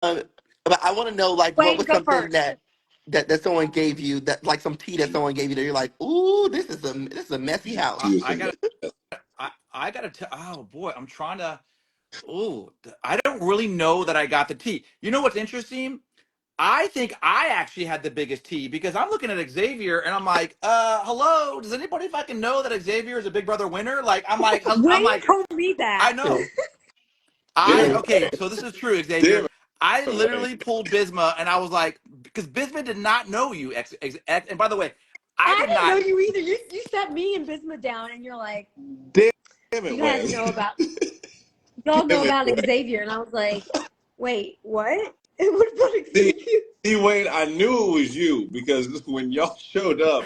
but I want to know, like, what Wayne, was go something first. that someone gave you, that like some tea that someone gave you that you're like, ooh, this is a messy She house. was I some. gotta I gotta tell. Oh boy, I'm trying to. Oh, I don't really know that I got the tea. You know what's interesting? I think I actually had the biggest tea because I'm looking at Xavier and I'm like, hello, does anybody fucking know that Xavier is a Big Brother winner? Like, I'm Wayne like, told me I that. know. Damn it, Okay, so this is true, damn Xavier. I it, Wayne. literally pulled Bisma and I was like, because Bisma did not know you, and by the way, I I did didn't know not. you either. You sat me and Bisma down, and you're like, Damn it, you guys Wayne. know about y'all know Damn it, about Wayne. Xavier, and I was like, wait, what? What about See, Xavier? Wayne, I knew it was you because when y'all showed up,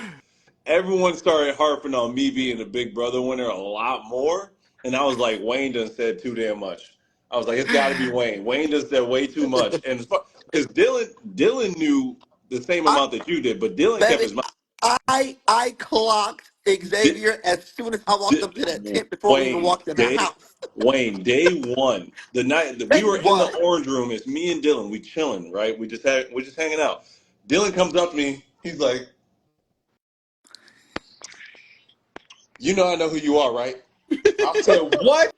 everyone started harping on me being a Big Brother winner a lot more, and I was like, Wayne done said too damn much. I was like, it's got to be Wayne. Wayne done said way too much, and because Dylan knew the same I, amount that you did, but Dylan kept baby, his mouth. I clocked Xavier as soon as I walked up to that tent before we even Wayne, walked in the house. day one, the night that we Day were in the one. orange room, it's me and Dylan, we chilling, right? We're just hanging out. Dylan comes up to me, he's like, "You know, I know who you are, right?" I said, "What?"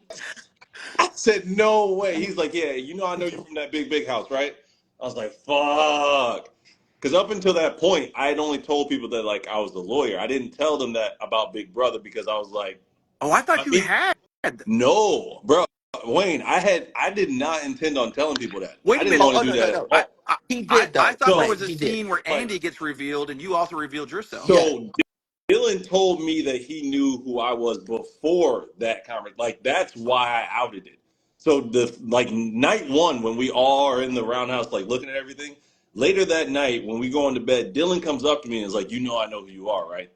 I said, "No way." He's like, "Yeah, you know, I know you from that big house, right?" I was like, "Fuck." Because up until that point, I had only told people that like I was the lawyer. I didn't tell them that about Big Brother because I was like, Oh, I I thought you mean, had. no, bro, Wayne, I did not intend on telling people that. I Wait a didn't minute. Oh, want oh to do no, no, that at no. all. He did I though. thought there So, Like was a he did. scene where like, Andy gets revealed and you also revealed yourself. Yes. so Dylan told me that he knew who I was before that conversation. Like that's why I outed it. So the like night one when we all are in the roundhouse like looking at everything. Later that night when we go into bed, Dylan comes up to me and is like, "You know, I know who you are, right?"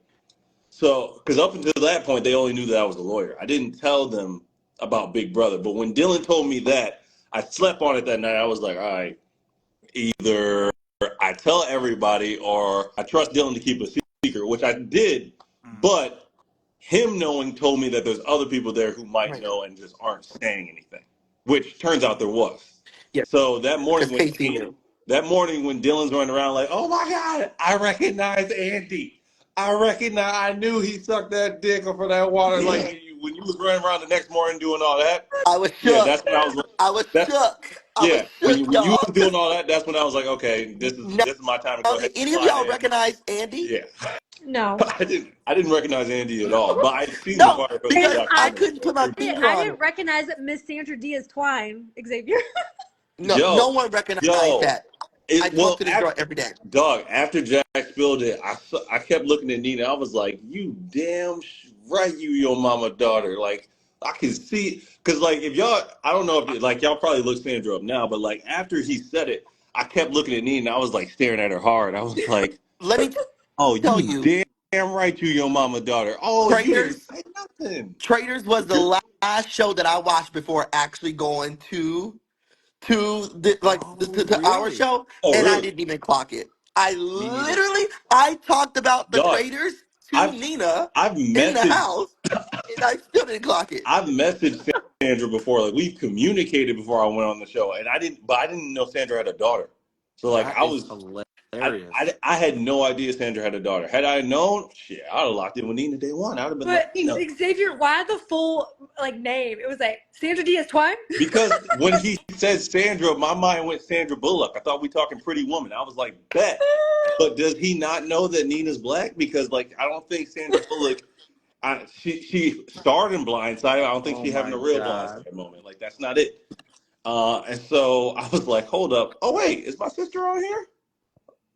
So because up until that point, they only knew that I was a lawyer. I didn't tell them about Big Brother. But when Dylan told me that, I slept on it that night. I was like, all right, either I tell everybody or I trust Dylan to keep a secret, which I did. Mm. But him knowing told me that there's other people there who might Right. know and just aren't saying anything, which turns out there was. Yeah. So Because Casey knew. That morning when Dylan's running around like, oh my God, I recognize Andy. I knew he sucked that dick for that water. Like when you was running around the next morning doing all that, I was yeah, shook. that's when I was. I was That shook. I was yeah, shook, when you y'all. was doing all that, that's when I was like, okay, Now, this is my time to go ahead did and any of slide y'all in. recognize Andy? Yeah, No. I didn't recognize Andy at all, but I'd seen the No, fire from the And because I documentary, couldn't so I put my figured. finger I on didn't it. recognize Miss Sandra Diaz Twine, Xavier. No, Yo, no one recognized yo, that. I talk to this girl every day. Dog, after Jack spilled it, I kept looking at Nina. I was like, "You damn right, you your mama daughter." Like I can see, cause like if y'all, I don't know if like y'all probably look Sandra up now, but like after he said it, I kept looking at Nina. I was like staring at her hard. I was like, Let me "Oh, tell you you, damn right, you your mama daughter." Oh, you didn't Traitors. say nothing. Traitors was the last show that I watched before actually going Oh, to our really? show, Oh, and I really, didn't even clock it. Me neither. I talked about the dog? traitors to I've Nina I've in the messaged house, and I still didn't clock it. I've messaged Sandra before. Like we've communicated before I went on the show, and I didn't know Sandra had a daughter. So like That is hilarious. I had no idea Sandra had a daughter. Had I known, shit, I'd have locked in with Nina day one. I'd have been like, But Nina, Xavier, why the full like name? It was like Sandra Diaz Twine. because when he said Sandra, my mind went Sandra Bullock. I thought we talking Pretty Woman. I was like, bet. But does he not know that Nina's black? Because like I don't think Sandra Bullock. She starred in Blindside. I don't think Oh she's having my a real god. Blindside moment. Like that's not it. And so I was like, hold up. Oh, wait, is my sister on here?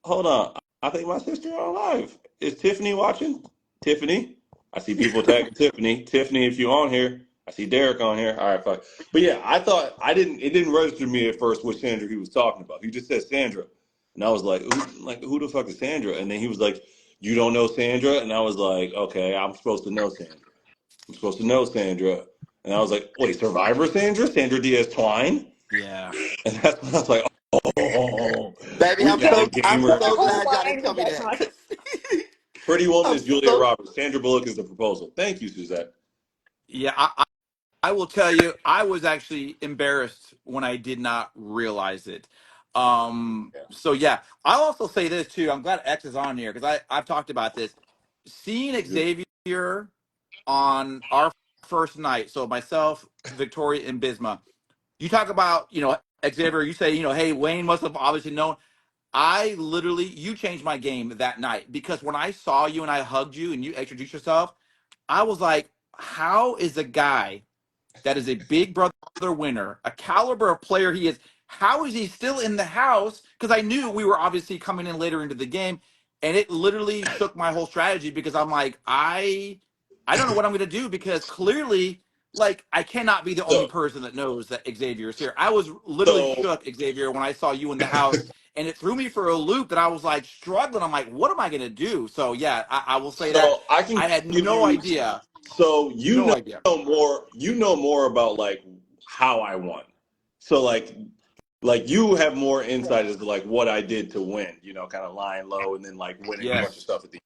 Hold on. I think my sister on live. Is Tiffany watching? Tiffany? I see people tagging Tiffany. Tiffany, if you're on here. I see Derek on here. All right, fine. But yeah, I thought it didn't register to me at first which Sandra he was talking about. He just said Sandra. And I was who the fuck is Sandra? And then he was like, you don't know Sandra? And I was like, okay, I'm supposed to know Sandra. I'm supposed to know Sandra. And I was like, wait, Survivor Sandra? Sandra Diaz Twine? Yeah. And that's when I was like, oh, Baby, we got a I'm gamer in The the so whole room. glad y'all didn't line tell was me that that. time. 'Cause Pretty Woman I'm is Julia so Roberts. Sandra Bullock is the proposal. Thank you, Suzette. Yeah, I will tell you, I was actually embarrassed when I did not realize it. So yeah, I'll also say this too. I'm glad X is on here because I've talked about this. Seeing Xavier on our first night, so myself, Victoria, and Bisma. You talk about, Xavier, you say, hey, Wayne must have obviously known. You changed my game that night because when I saw you and I hugged you and you introduced yourself, I was like, how is a guy that is a big brother winner, a caliber of player he is, how is he still in the house? Because I knew we were obviously coming in later into the game, and it literally shook my whole strategy because I'm like, I don't know what I'm gonna do because clearly, like, I cannot be the only So, person that knows that Xavier is here. I was literally so, shook, Xavier, when I saw you in the house, and it threw me for a loop that I was like struggling. I'm like, what am I gonna do? So yeah, I will say that so I can I had give no you. idea, So no idea. more. You know more about like how I won. So like you have more insight as to like what I did to win. Kind of lying low and then like winning a bunch of Yes. stuff at the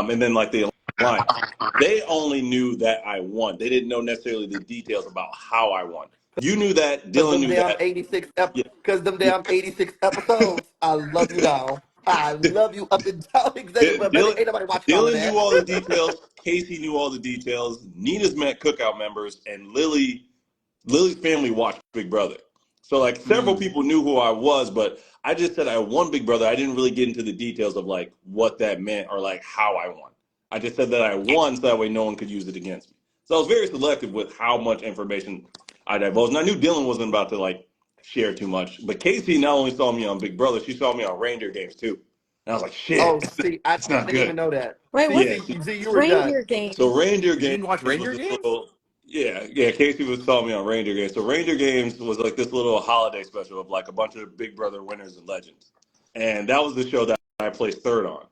and then like the alliance. They only knew that I won. They didn't know necessarily the details about how I won. You knew that. Cause Dylan them knew damn that. 86 Yeah. cause them Yeah. damn 86 episodes. I love you now. I love you up and down, Xavier, but baby, Dylan, ain't nobody watching all of Dylan knew that. all the details. Casey knew all the details. Nina's met cookout members, and Lily's family watched Big Brother. So like several Mm, people knew who I was, but I just said I won Big Brother. I didn't really get into the details of like what that meant or like how I won. I just said that I won so that way no one could use it against me. So I was very selective with how much information I divulged. And I knew Dylan wasn't about to like share too much. But Casey not only saw me on Big Brother, she saw me on reindeer games too. And I was like, Oh, shit, see, I it's not didn't even good. know that. Wait, See, what's Yeah. see, see, you were done. reindeer So games? reindeer you games didn't watch was Reindeer this games? little, yeah. Casey was telling me on Reindeer Games. So Reindeer Games was like this little holiday special of like a bunch of Big Brother winners and legends, and that was the show that I placed third on.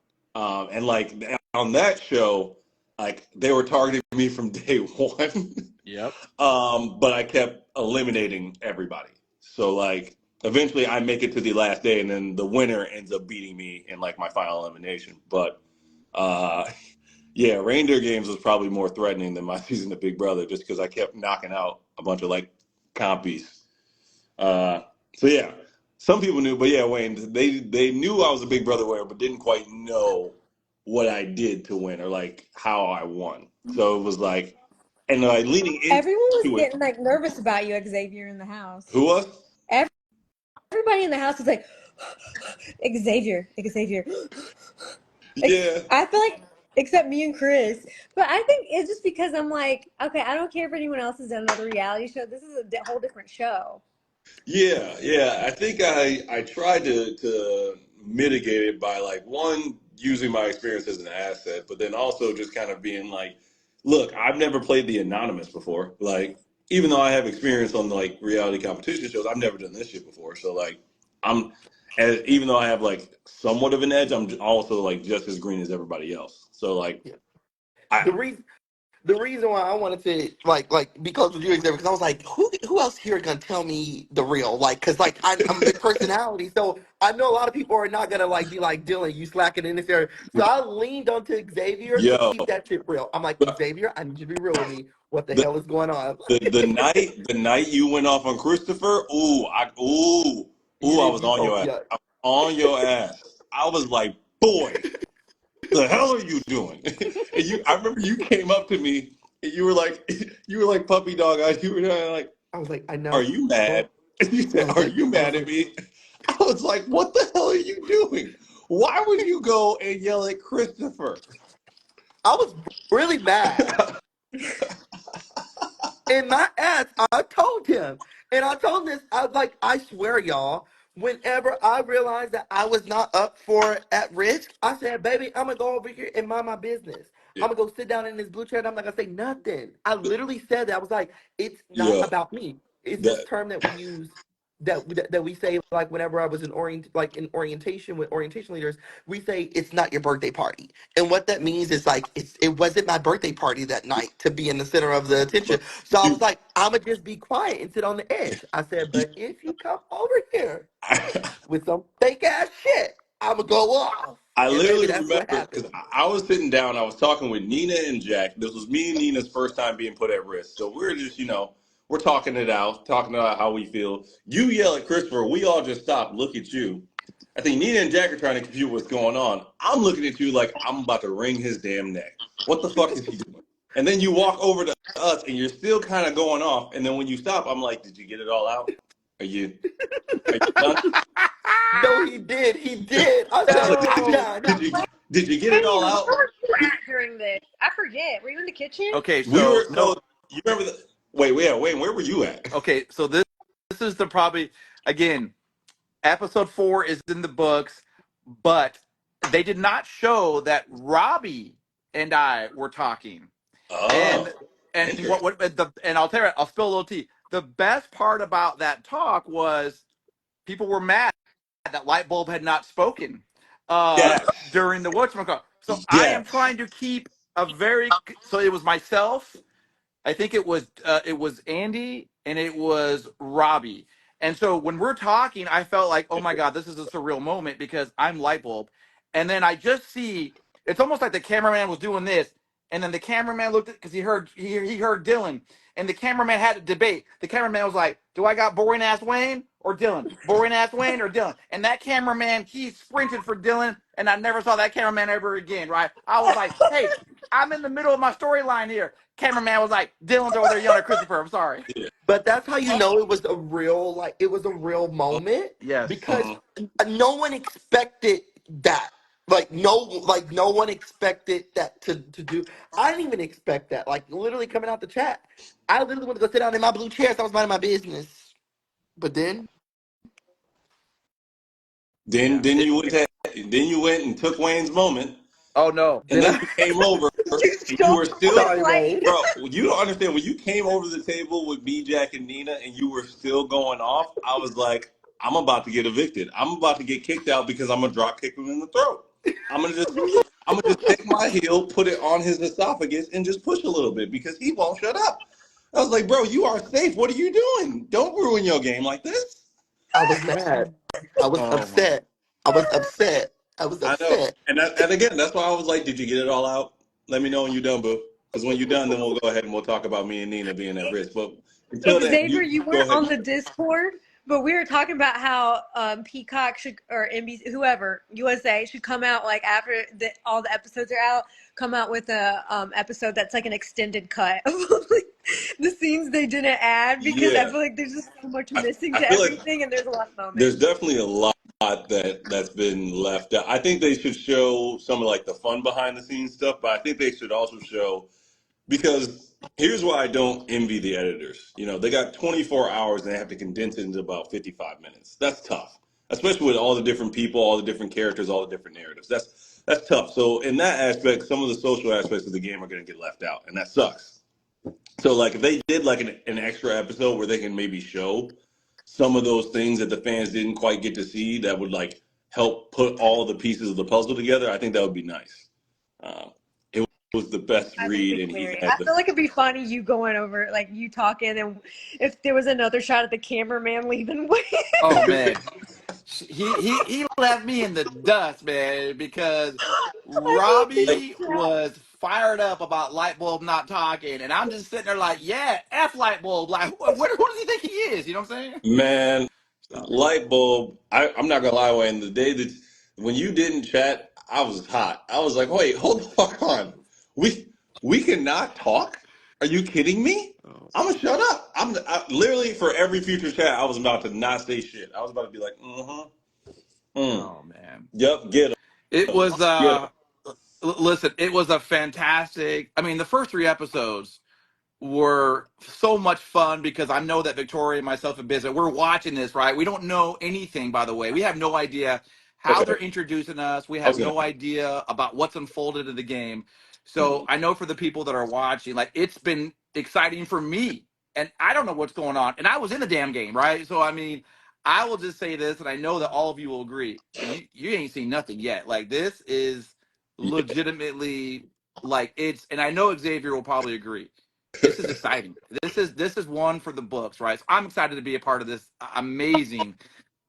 And like on that show, like they were targeting me from day one, Yep. but I kept eliminating everybody. So like eventually I make it to the last day, and then the winner ends up beating me in like my final elimination. But uh, yeah, reindeer games was probably more threatening than my season of Big Brother, just because I kept knocking out a bunch of like compies. Uh, so yeah, some people knew, but yeah, Wayne, they knew I was a Big Brother winner, but didn't quite know what I did to win or like how I won. So it was like, and leading Everyone was into it, getting like nervous about you, Xavier, in the house. who was? Everybody in the house was like, Xavier, Xavier. Yeah, I feel like, except me and Chris. But I think it's just because I'm like, okay, I don't care if anyone else has done another reality show. This is a whole different show. yeah. I think I tried to mitigate it by like one using my experience as an asset, but then also just kind of being like, look, I've never played the anonymous before. Like, even though I have experience on like reality competition shows, I've never done this shit before. So like, I'm and even though I have like somewhat of an edge, I'm also like just as green as everybody else. So like, Yeah. I The reason the reason why I wanted to like because of you, Xavier, because I was like, who else here gonna tell me the real? Like, cause like I'm a big personality, so I know a lot of people are not gonna like be like Dylan, you slacking in this area. So I leaned onto Xavier to yo keep that shit real. I'm like, Xavier, I need you to be real with me. What the the hell is going on? the night you went off on Christopher, You I did was you on told your ass. yeah. I was on your ass. I was like, boy, the hell are you doing? And I remember you came up to me and you were like puppy dog eyes. You were like, I was like, I are know. you mad? And you I said, was are like, you I mad was at like, me? I was like, what the hell are you doing? Why would you go and yell at Christopher? I was really mad. In my ass, I told him. And I told him this, I was like, I swear, y'all, whenever I realized that I was not up for at risk, I said, baby, I'm gonna go over here and mind my business. Yeah, I'm gonna go sit down in this blue chair and I'm not gonna say nothing. I literally said that. I was like, it's not yeah, about me. It's this that, term that we use that we say like whenever I was in orientation with orientation leaders, we say it's not your birthday party. And what that means is like it wasn't my birthday party that night to be in the center of the attention. but So I was you, like, I'ma just be quiet and sit on the edge. I said, but if you come over here with some fake ass shit, I'ma go off. I And baby, literally that's what remember because happened. I was sitting down, I was talking with Nina and Jack. This was me and Nina's first time being put at risk. So we're just, We're talking it out, talking about how we feel. You yell at Christopher. We all just stop, look at you. I think Nina and Jack are trying to compute what's going on. I'm looking at you like I'm about to wring his damn neck. What the fuck is he doing? And then you walk over to us and you're still kind of going off. And then when you stop, I'm like, did you get it all out? Are you done? No, he did. He did. I I was said, like, I'm No. done. did you get it all Dang, out? where were you at during this? I forget. Were you in the kitchen? Okay, We were so so no. you remember the wait, where were you at? Okay, so this is the probably again episode 4 is in the books, but they did not show that Robbie and I were talking. And Oh, interesting. and I'll tell you, I'll spill a little tea. The best part about that talk was people were mad that Lightbulb had not spoken Yes. during the whatchamacallit. So I am Yes. trying to keep a very so it was myself, I think it was Andy and it was Robbie. And so when we're talking, I felt like, oh my God, this is a surreal moment because I'm Lightbulb. And then I just see it's almost like the cameraman was doing this, and then the cameraman looked at because he heard Dylan, and the cameraman had to debate. The cameraman was like, "Do I got boring ass Wayne or Dylan? Boring ass Wayne or Dylan?" And that cameraman he sprinted for Dylan, and I never saw that cameraman ever again. Right? I was like, "Hey, I'm in the middle of my storyline here." Cameraman was like, "Dylan's over there yelling at Christopher. I'm sorry." Yeah. But that's how you know it was a real, like, it was a real moment Yes. because Mhm. no one expected that. Like no one expected that to do. I didn't even expect that. Like literally coming out the chat, I literally wanted to go sit down in my blue chair. So I was minding my business. But then, Then Yeah. then you went to, then you went and took Wayne's moment, Oh no. and then then I you came over You and you stole were his still, sorry, light. Wayne. bro. You don't understand when you came over the table with me, Jack, and Nina, and you were still going off. I was like, I'm about to get evicted. I'm about to get kicked out because I'm gonna drop kick him in the throat. I'm gonna just I'm gonna just take my heel, put it on his esophagus, and just push a little bit because he won't shut up. I was like, bro, you are safe. What are you doing? Don't ruin your game like this. I was mad. I was Oh my. upset. I was upset. I was I know. upset. And again, that's why I was like, did you get it all out? Let me know when you're done, boo. Because when you're done, then we'll go ahead and we'll talk about me and Nina being at risk. But until then, Xavier, you you go weren't ahead. on the Discord, but we were talking about how Peacock should or NBC, whoever USA should come out like after all the episodes are out, come out with a episode that's like an extended cut of like, the scenes they didn't add because I Yeah. feel like there's just so much I, missing I to feel like everything and there's a lot of there's moments. definitely a lot that's been left out. I think they should show some of like the fun behind the scenes stuff, but I think they should also show because here's why I don't envy the editors. You know, they got 24 hours and they have to condense it into about 55 minutes. That's tough, especially with all the different people, all the different characters, all the different narratives. That's tough. So in that aspect, some of the social aspects of the game are going to get left out, and that sucks. So like if they did like an extra episode where they can maybe show some of those things that the fans didn't quite get to see, that would like help put all the pieces of the puzzle together. I think that would be nice. It was the best I think read, it'd and be he hilarious. had I the feel like it'd be funny you going over like you talking and if there was another shot of the cameraman leaving. Oh man. He left me in the dust, man, because I feel like he like Robbie was fired up about Lightbulb not talking, and I'm just sitting there like, yeah, F Lightbulb. Like, who does he think he is? You know what I'm saying? man, So, light bulb. I'm not gonna lie, Wayne. The day that when you didn't chat, I was hot. I was like, wait, hold the fuck on. We cannot talk. Are you kidding me? oh, I'm gonna shut up. Literally for every future chat, I was about to not say shit. I was about to be like, oh man, yep, get it him, was. get him. Listen, it was a fantastic. I mean, the first 3 episodes were so much fun because I know that Victoria and myself and Biz, we're watching this, right? We don't know anything, by the way. We have no idea how Okay, they're introducing us. We I have was gonna. no idea about what's unfolded in the game. So Mhm. I know for the people that are watching, like it's been exciting for me. And I don't know what's going on. And I was in the damn game, right? So I mean, I will just say this, and I know that all of you will agree. You ain't seen nothing yet. Like this is Yeah. legitimately like it's, and I know Xavier will probably agree, this is exciting. This is one for the books, right? So I'm excited to be a part of this amazing.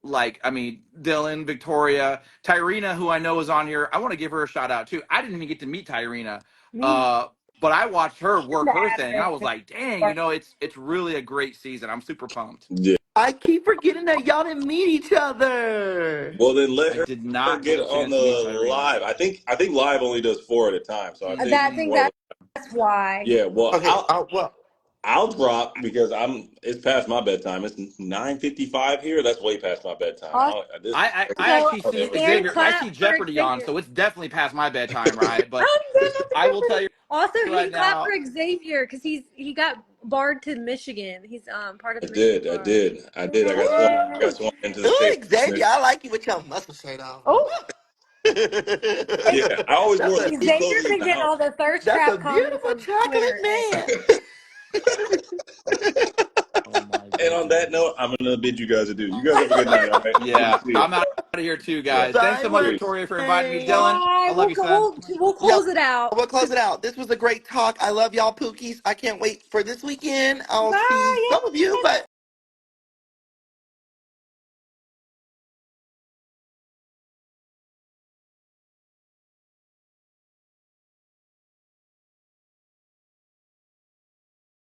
Like, I mean, Dylan, Victoria, Tyrina, who I know is on here. I want to give her a shout out too. I didn't even get to meet Tyrina. Me. Uh, but I watched her work The her thing. I was admin. like, dang, it's really a great season. I'm super pumped. Yeah. I keep forgetting that y'all didn't meet each other. Well, then let I did her not get get a on chance the to meet Tyrese. live. I think live only does 4 at a time. So I think That I Mm. think one of the that's why. yeah. Well, Okay, well, I'll drop because it's past my bedtime. It's 9:55 here. That's way past my bedtime. This I Also, actually see hand Xavier. I clap see for Jeopardy on, Xavier. so it's definitely past my bedtime, right? But I'm good for I will tell Jeopardy. you Also, right hand clap now. for Xavier because he got barred to Michigan. He's part of I the Michigan did. I bar. did. I did. I got Yay! sworn into the ooh, state. Xavier, I like you with your muscle shirt on. Oh, Yeah, I always wore that's a loose clothing Xavier's in been the getting house. all the thirst that's a trap comments beautiful on chocolate Twitter. man. Oh my And on that goodness. note, I'm gonna bid you guys adieu. You guys have a good night. All right. Good to Yeah, see you. I'm out of here too, Yeah. guys. Thanks so much, Silent Peace. Victoria, for inviting me. Strange. Dylan, I Bye. love you, son. We'll Yo, close it out. we'll close it out. This was a great talk. I love y'all, Pookies. I can't wait for this weekend. I'll see Bye. some of you, but